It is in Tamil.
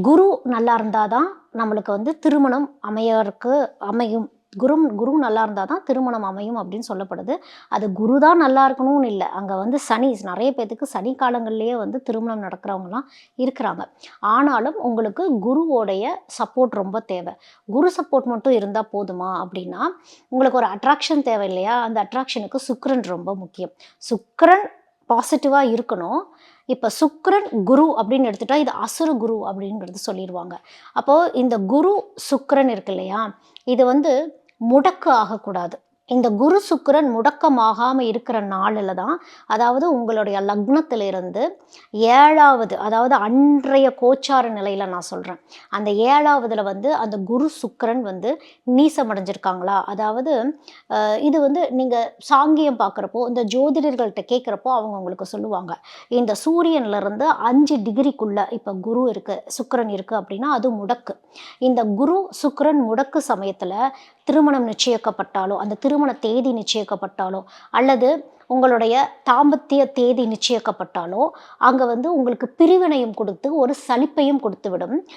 குரு நல்லா இருந்தால் தான் நம்மளுக்கு வந்து திருமணம் அமையும். குரு நல்லா இருந்தால் தான் திருமணம் அமையும் அப்படின்னு சொல்லப்படுது. அது குரு தான் நல்லா இருக்கணும்னு இல்லை. அங்கே வந்து சனி நிறைய பேத்துக்கு சனி காலங்கள்லேயே வந்து திருமணம் நடக்கிறவங்கலாம் இருக்கிறாங்க. ஆனாலும் உங்களுக்கு குருவோடைய சப்போர்ட் ரொம்ப தேவை. குரு சப்போர்ட் மட்டும் இருந்தால் போதுமா அப்படின்னா, உங்களுக்கு ஒரு அட்ராக்ஷன் தேவை இல்லையா? அந்த அட்ராக்ஷனுக்கு சுக்கிரன் ரொம்ப முக்கியம். சுக்கிரன் பாசிட்டிவாக இருக்கணும். இப்போ சுக்கிரன் குரு அப்படின்னு எடுத்துட்டா இது அசுர குரு அப்படிங்கிறது சொல்லிடுவாங்க. அப்போது இந்த குரு சுக்கிரன் இருக்கு இல்லையா, இது வந்து முடக்கு ஆகக்கூடாது. இந்த குரு சுக்கிரன் முடக்கமாகாமல் இருக்கிற நாளில் தான், அதாவது உங்களுடைய லக்னத்திலிருந்து 7வது, அதாவது அன்றைய கோச்சார நிலையில் நான் சொல்கிறேன், அந்த 7வதுல வந்து அந்த குரு சுக்கிரன் வந்து நீசமடைஞ்சிருக்காங்களா, அதாவது இது வந்து நீங்கள் சாங்கியம் பார்க்குறப்போ, இந்த ஜோதிடர்கள்ட்ட கேட்குறப்போ அவங்க உங்களுக்கு சொல்லுவாங்க, இந்த சூரியன்லேருந்து 5 டிகிரிக்குள்ளே இப்போ குரு இருக்குது, சுக்கிரன் இருக்குது அப்படின்னா அது முடக்கு. இந்த குரு சுக்கிரன் முடக்கு சமயத்தில் திருமணம் நிச்சயிக்கப்பட்டாலோ, அந்த திருமண தேதி நிச்சயிக்கப்பட்டாலோ, அல்லது உங்களுடைய தாம்பத்திய தேதி நிச்சயிக்கப்பட்டாலோ, அங்கே வந்து உங்களுக்கு பிரிவினையும் கொடுத்து ஒரு சலிப்பையும் கொடுத்து விடும்.